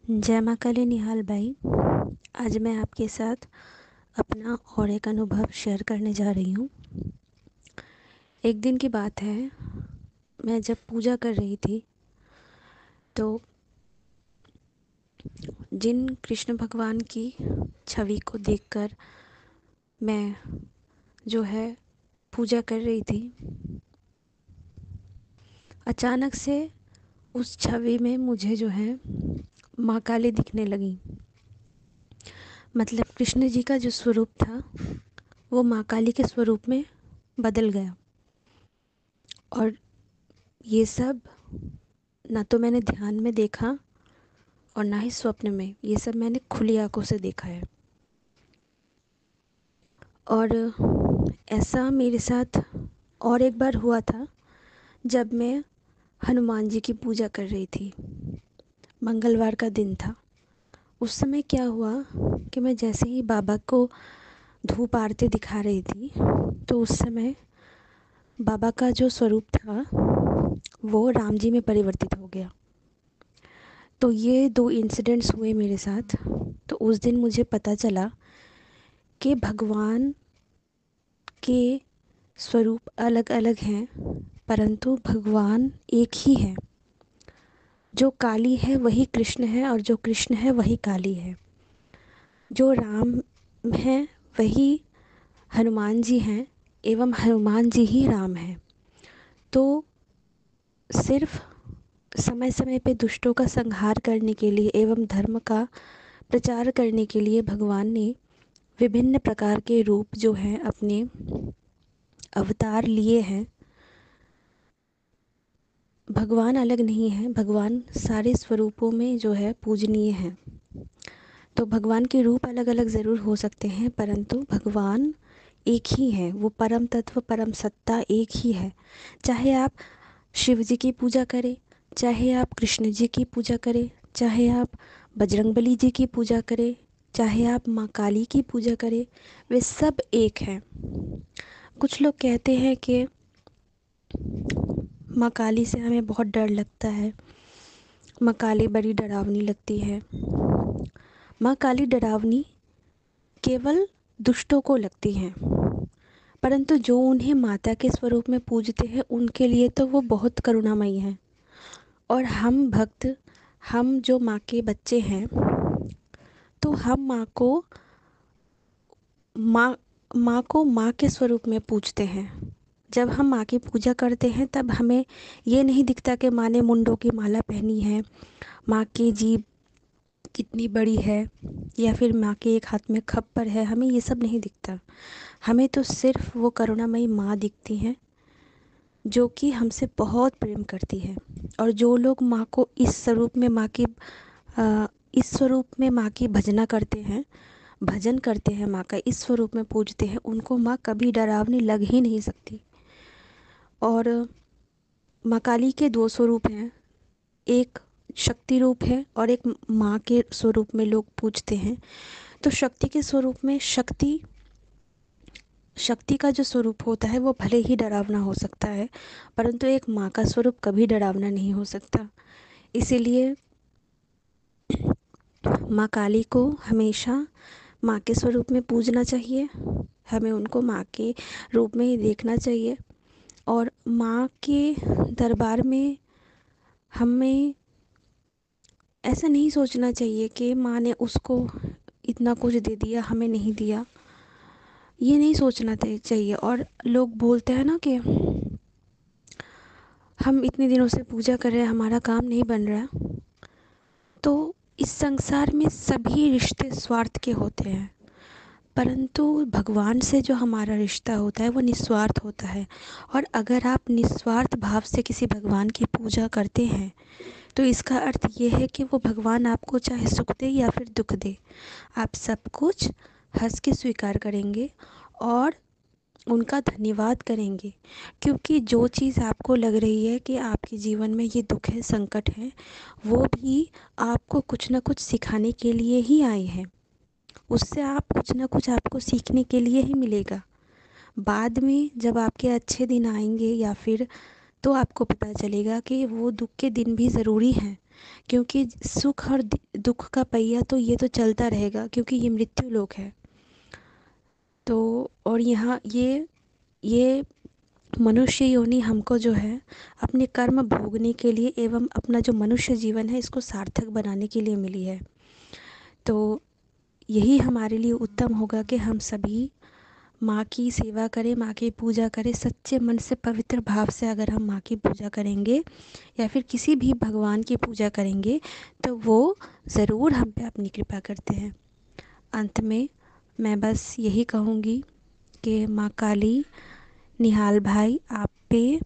जय माँ काली निहाल भाई। आज मैं आपके साथ अपना और एक अनुभव शेयर करने जा रही हूँ। एक दिन की बात है, मैं जब पूजा कर रही थी तो जिन कृष्ण भगवान की छवि को देखकर मैं जो है पूजा कर रही थी, अचानक से उस छवि में मुझे जो है माँ काली दिखने लगी। मतलब कृष्ण जी का जो स्वरूप था वो माँ काली के स्वरूप में बदल गया। और ये सब ना तो मैंने ध्यान में देखा और ना ही स्वप्न में, ये सब मैंने खुली आंखों से देखा है। और ऐसा मेरे साथ और एक बार हुआ था जब मैं हनुमान जी की पूजा कर रही थी। मंगलवार का दिन था। उस समय क्या हुआ कि मैं जैसे ही बाबा को धूप आरती दिखा रही थी तो उस समय बाबा का जो स्वरूप था वो राम जी में परिवर्तित हो गया। तो ये दो इंसिडेंट्स हुए मेरे साथ। तो उस दिन मुझे पता चला कि भगवान के स्वरूप अलग अलग हैं, परंतु भगवान एक ही है। जो काली है वही कृष्ण है और जो कृष्ण है वही काली है। जो राम है वही हनुमान जी हैं एवं हनुमान जी ही राम हैं। तो सिर्फ समय समय पे दुष्टों का संहार करने के लिए एवं धर्म का प्रचार करने के लिए भगवान ने विभिन्न प्रकार के रूप जो हैं अपने अवतार लिए हैं। भगवान अलग नहीं है, भगवान सारे स्वरूपों में जो है पूजनीय हैं। तो भगवान के रूप अलग अलग ज़रूर हो सकते हैं, परंतु भगवान एक ही है। वो परम तत्व परम सत्ता एक ही है। चाहे आप शिव जी की पूजा करें, चाहे आप कृष्ण जी की पूजा करें, चाहे आप बजरंगबली जी की पूजा करें, चाहे आप माँ काली की पूजा करें, वे सब एक हैं। कुछ लोग कहते हैं कि माँ काली से हमें बहुत डर लगता है, माँ काली बड़ी डरावनी लगती है। माँ काली डरावनी केवल दुष्टों को लगती हैं, परंतु जो उन्हें माता के स्वरूप में पूजते हैं उनके लिए तो वो बहुत करुणामयी हैं। और हम भक्त, हम जो माँ के बच्चे हैं, तो हम माँ को माँ के स्वरूप में पूजते हैं। जब हम माँ की पूजा करते हैं तब हमें ये नहीं दिखता कि माँ ने मुंडों की माला पहनी है, माँ की जीभ कितनी बड़ी है, या फिर माँ के एक हाथ में खप्पर है। हमें ये सब नहीं दिखता। हमें तो सिर्फ वो करुणामयी माँ दिखती हैं जो कि हमसे बहुत प्रेम करती है। और जो लोग माँ को इस स्वरूप में इस स्वरूप में माँ की भजना करते हैं, भजन करते हैं, माँ का इस स्वरूप में पूजते हैं, उनको माँ कभी डरावनी लग ही नहीं सकती। और माँ काली के दो स्वरूप हैं, एक शक्ति रूप है और एक माँ के स्वरूप में लोग पूजते हैं। तो शक्ति के स्वरूप में शक्ति का जो स्वरूप होता है वो भले ही डरावना हो सकता है, परंतु एक माँ का स्वरूप कभी डरावना नहीं हो सकता। इसीलिए माँ काली को हमेशा माँ के स्वरूप में पूजना चाहिए। हमें उनको माँ के रूप में ही देखना चाहिए। और माँ के दरबार में हमें ऐसा नहीं सोचना चाहिए कि माँ ने उसको इतना कुछ दे दिया, हमें नहीं दिया। ये नहीं सोचना चाहिए। और लोग बोलते हैं ना कि हम इतने दिनों से पूजा कर रहे हैं, हमारा काम नहीं बन रहा। तो इस संसार में सभी रिश्ते स्वार्थ के होते हैं, परंतु भगवान से जो हमारा रिश्ता होता है वो निस्वार्थ होता है। और अगर आप निस्वार्थ भाव से किसी भगवान की पूजा करते हैं तो इसका अर्थ ये है कि वो भगवान आपको चाहे सुख दे या फिर दुख दे, आप सब कुछ हंस के स्वीकार करेंगे और उनका धन्यवाद करेंगे। क्योंकि जो चीज़ आपको लग रही है कि आपके जीवन में ये दुख है, संकट है, वो भी आपको कुछ ना कुछ सिखाने के लिए ही आए हैं। उससे आप कुछ ना कुछ आपको सीखने के लिए ही मिलेगा। बाद में जब आपके अच्छे दिन आएंगे या फिर, तो आपको पता चलेगा कि वो दुख के दिन भी ज़रूरी हैं। क्योंकि सुख और दुख का पहिया तो ये तो चलता रहेगा, क्योंकि ये मृत्यु लोक है। तो और यहाँ ये मनुष्य योनि हमको जो है अपने कर्म भोगने के लिए एवं अपना जो मनुष्य जीवन है इसको सार्थक बनाने के लिए मिली है। तो यही हमारे लिए उत्तम होगा कि हम सभी माँ की सेवा करें, माँ की पूजा करें। सच्चे मन से पवित्र भाव से अगर हम माँ की पूजा करेंगे या फिर किसी भी भगवान की पूजा करेंगे तो वो ज़रूर हम पे अपनी कृपा करते हैं। अंत में मैं बस यही कहूँगी कि माँ काली निहाल भाई आप पे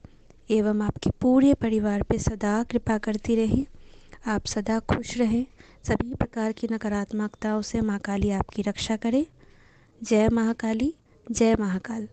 एवं आपके पूरे परिवार पे सदा कृपा करती रहें। आप सदा खुश रहें। सभी प्रकार की नकारात्मकताओं से माँ काली आपकी रक्षा करे। जय महाकाली, जय महाकाल।